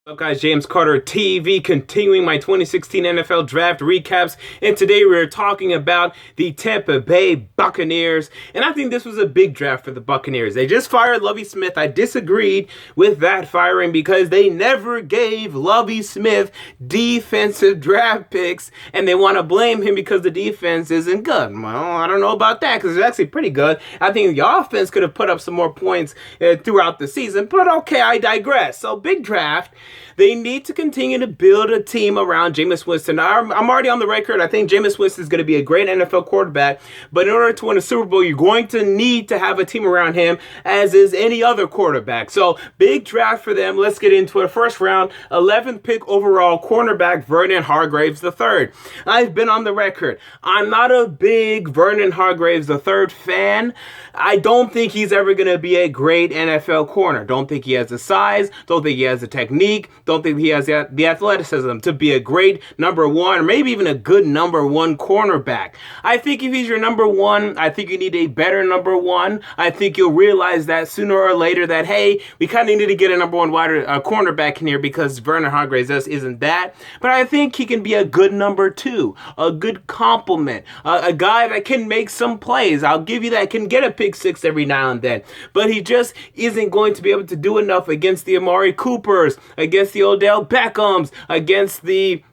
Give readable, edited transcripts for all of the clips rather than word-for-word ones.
What's up, guys? James Carter TV, continuing my 2016 NFL Draft recaps, and today we're talking about the Tampa Bay Buccaneers, and I think this was a big draft for the Buccaneers. They just fired Lovie Smith. I disagreed with that firing because they never gave Lovie Smith defensive draft picks, and they want to blame him because the defense isn't good. Well, I don't know about that because it's actually pretty good. I think the offense could have put up some more points throughout the season, but okay, I digress. So, big draft. They need to continue to build a team around Jameis Winston. I'm already on the record. I think Jameis Winston is going to be a great NFL quarterback, but in order to win a Super Bowl, you're going to need to have a team around him, as is any other quarterback. So, big draft for them. Let's get into it. First round, 11th pick overall, cornerback Vernon Hargreaves III. I've been on the record. I'm not a big Vernon Hargreaves III fan. I don't think he's ever going to be a great NFL corner. Don't think he has the size. Don't think he has the technique. Don't think he has the athleticism to be a great number one, or maybe even a good number one cornerback. I think if he's your number one, I think you need a better number one. I think you'll realize that sooner or later that, hey, we kind of need to get a number one cornerback in here because Vernon Hargreaves just isn't that. But I think he can be a good number two, a good complement, a guy that can make some plays. I'll give you that, can get a pick six every now and then. But he just isn't going to be able to do enough against the Amari Coopers, against the Odell Beckhams, against the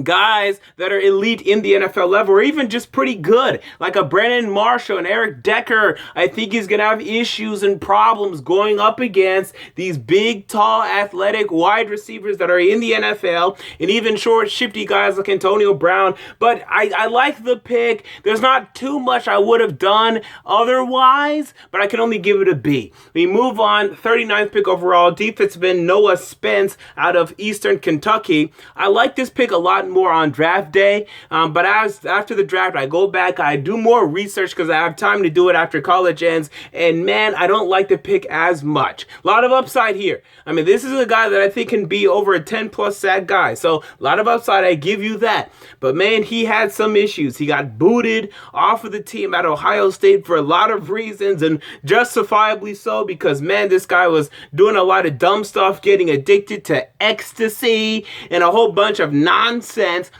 guys that are elite in the NFL level, or even just pretty good, like a Brandon Marshall and Eric Decker. I think he's going to have issues and problems going up against these big, tall, athletic wide receivers that are in the NFL, and even short, shifty guys like Antonio Brown. But I like the pick. There's not too much I would have done otherwise, but I can only give it a B. We move on, 39th pick overall, defensive end Noah Spence out of Eastern Kentucky. I like this pick a lot more on draft day, but after the draft, I go back, I do more research because I have time to do it after college ends, and man, I don't like the pick as much. A lot of upside here. I mean, this is a guy that I think can be over a 10-plus sack guy, so a lot of upside, I give you that. But man, he had some issues. He got booted off of the team at Ohio State for a lot of reasons, and justifiably so, because man, this guy was doing a lot of dumb stuff, getting addicted to ecstasy and a whole bunch of nonsense.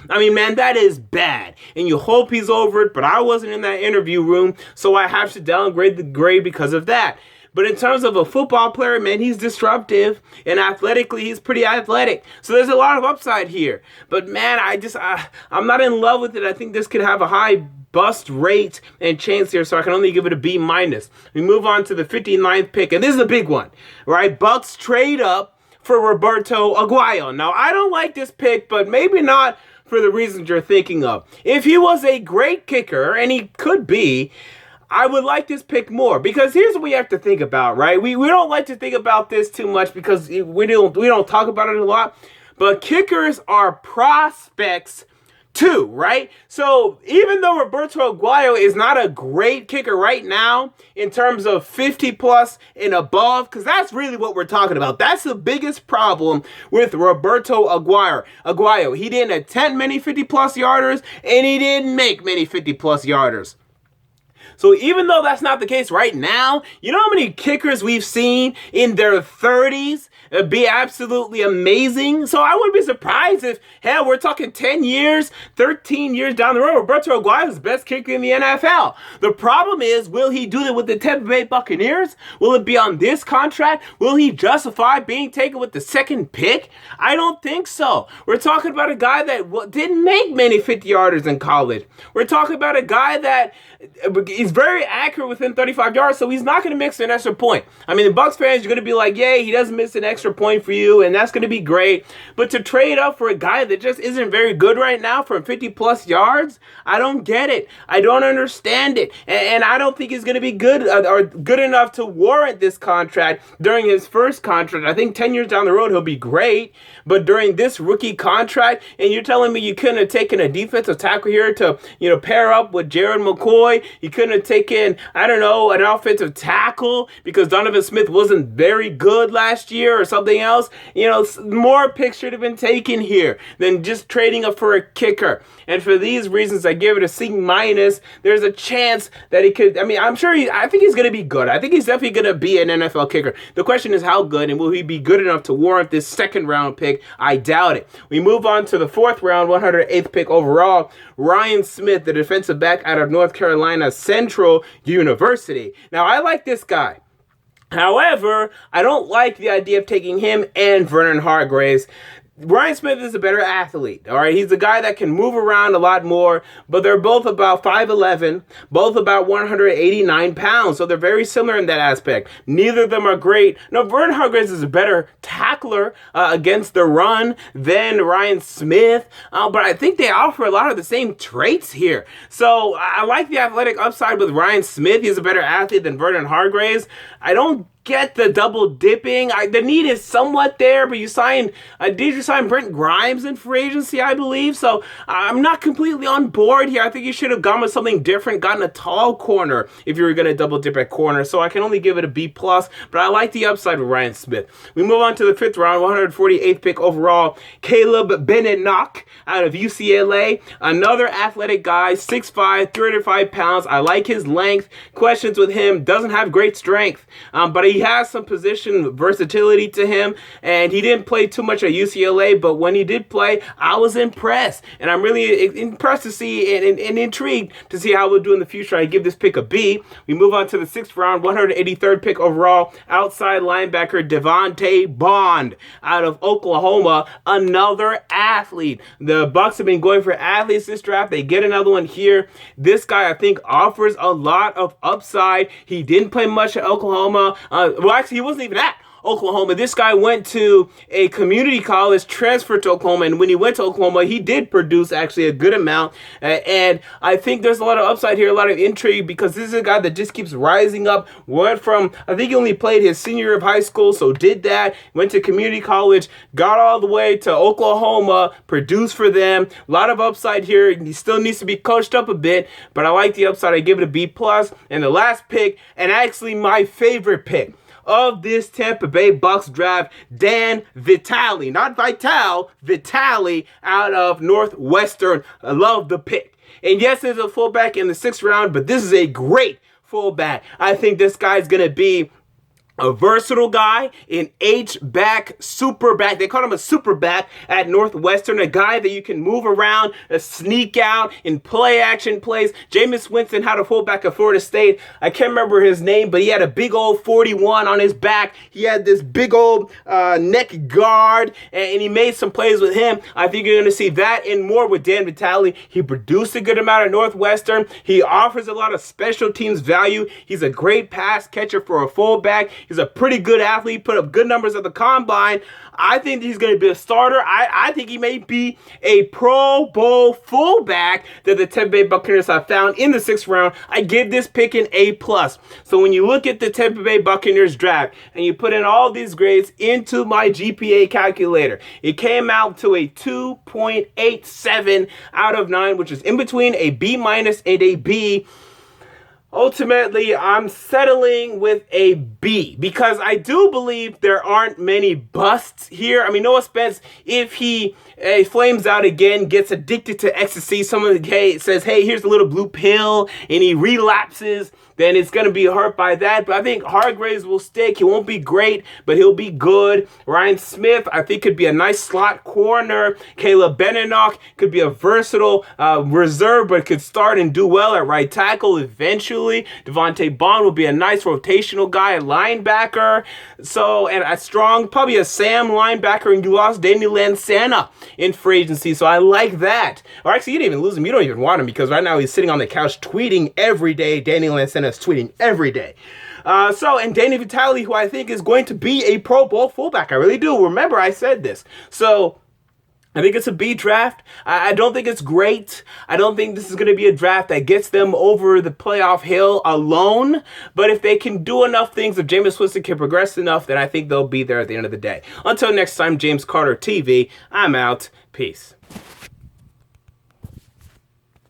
I mean, man, that is bad. And you hope he's over it, but I wasn't in that interview room, so I have to downgrade the grade because of that. But in terms of a football player, man, he's disruptive, and athletically, he's pretty athletic. So there's a lot of upside here. But man, I'm not in love with it. I think this could have a high bust rate and chance here, so I can only give it a B-. We move on to the 59th pick, and this is a big one, right? Bucks trade up for Roberto Aguayo. Now, I don't like this pick, but maybe not for the reasons you're thinking of. If he was a great kicker, and he could be, I would like this pick more, because here's what we have to think about, right? We don't like to think about this too much because we don't talk about it a lot, but kickers are prospects too, right? So even though Roberto Aguayo is not a great kicker right now in terms of 50 plus and above, because that's really what we're talking about. That's the biggest problem with Roberto Aguayo. He didn't attempt many 50 plus yarders, and he didn't make many 50 plus yarders. So even though that's not the case right now, you know how many kickers we've seen in their 30s be absolutely amazing? So I wouldn't be surprised if, hell, we're talking 10 years, 13 years down the road, Roberto Aguayo is the best kicker in the NFL. The problem is, will he do that with the Tampa Bay Buccaneers? Will it be on this contract? Will he justify being taken with the second pick? I don't think so. We're talking about a guy that didn't make many 50-yarders in college. We're talking about a guy that is very accurate within 35 yards, so he's not going to miss an extra point. I mean, the Bucs fans are going to be like, yay, he doesn't miss an extra point for you, and that's going to be great. But to trade up for a guy that just isn't very good right now for 50-plus yards, I don't get it. I don't understand it. And I don't think he's going to be good or good enough to warrant this contract during his first contract. I think 10 years down the road, he'll be great. But during this rookie contract, and you're telling me you couldn't have taken a defensive tackle here to, pair up with Jared McCoy, you couldn't to take in, I don't know, an offensive tackle because Donovan Smith wasn't very good last year or something else. You know, more picks should have been taken here than just trading up for a kicker. And for these reasons, I give it a C-. There's a chance that he could, I think he's going to be good. I think he's definitely going to be an NFL kicker. The question is how good, and will he be good enough to warrant this second round pick? I doubt it. We move on to the fourth round, 108th pick overall. Ryan Smith, the defensive back out of North Carolina Central University. Now, I like this guy. However, I don't like the idea of taking him and Vernon Hargreaves. Ryan Smith is a better athlete, all right? He's a guy that can move around a lot more, but they're both about 5'11", both about 189 pounds, so they're very similar in that aspect. Neither of them are great. No, Vernon Hargreaves is a better tackler against the run than Ryan Smith, but I think they offer a lot of the same traits here. So I like the athletic upside with Ryan Smith. He's a better athlete than Vernon Hargreaves. I don't get the double dipping. The need is somewhat there, but you sign Brent Grimes in free agency, I believe. So I'm not completely on board here. I think you should have gone with something different, gotten a tall corner if you were going to double dip at corner. So I can only give it a B+, but I like the upside with Ryan Smith. We move on to the fifth round, 148th pick overall. Caleb Benenoch out of UCLA. Another athletic guy, 6'5", 305 pounds. I like his length. Questions with him. Doesn't have great strength, but he has some position versatility to him, and he didn't play too much at UCLA, but when he did play, I was impressed, and I'm really impressed to see and intrigued to see how we'll do in the future. I give this pick a B. We move on to the sixth round, 183rd pick overall, outside linebacker Devante Bond out of Oklahoma, another athlete. The Bucs have been going for athletes this draft. They get another one here. This guy, I think, offers a lot of upside. He didn't play much at Oklahoma. He wasn't even at Oklahoma. This guy went to a community college, transferred to Oklahoma, and when he went to Oklahoma, he did produce actually a good amount, and I think there's a lot of upside here, a lot of intrigue, because this is a guy that just keeps rising up. Went from, I think he only played his senior year of high school, so did that, went to community college, got all the way to Oklahoma, produced for them. A lot of upside here. He still needs to be coached up a bit, but I like the upside. I give it a B+. And the last pick, and actually my favorite pick of this Tampa Bay Bucs draft, Dan Vitale. Not Vitale, Vitale out of Northwestern. I love the pick. And yes, there's a fullback in the sixth round, but this is a great fullback. I think this guy's going to be a versatile guy, an H-back, super back. They call him a super back at Northwestern, a guy that you can move around, sneak out in play action plays. Jameis Winston had a fullback at Florida State. I can't remember his name, but he had a big old 41 on his back. He had this big old neck guard, and he made some plays with him. I think you're going to see that and more with Dan Vitale. He produced a good amount at Northwestern. He offers a lot of special teams value. He's a great pass catcher for a fullback. He's a pretty good athlete, put up good numbers at the combine. I think he's going to be a starter. I think he may be a Pro Bowl fullback that the Tampa Bay Buccaneers have found in the sixth round. I give this pick an A+. So when you look at the Tampa Bay Buccaneers draft and you put in all these grades into my GPA calculator, it came out to a 2.87 out of 9, which is in between a B- and a B. Ultimately, I'm settling with a B because I do believe there aren't many busts here. I mean, Noah Spence, if he flames out again, gets addicted to ecstasy, someone says, hey, here's a little blue pill, and he relapses, then it's going to be hurt by that. But I think Hargreaves will stick. He won't be great, but he'll be good. Ryan Smith, I think, could be a nice slot corner. Caleb Benenoch could be a versatile reserve, but could start and do well at right tackle eventually. Devante Bond will be a nice rotational guy at linebacker. So, and a strong, probably a Sam linebacker, and you lost Danny Lansana in free agency. So I like that. Or actually, you didn't even lose him. You don't even want him because right now he's sitting on the couch tweeting every day. Danny Lansana is tweeting every day. And Danny Vitale, who I think is going to be a Pro Bowl fullback. I really do. Remember, I said this. So I think it's a B draft. I don't think it's great. I don't think this is going to be a draft that gets them over the playoff hill alone. But if they can do enough things, if Jameis Winston can progress enough, then I think they'll be there at the end of the day. Until next time, James Carter TV, I'm out. Peace.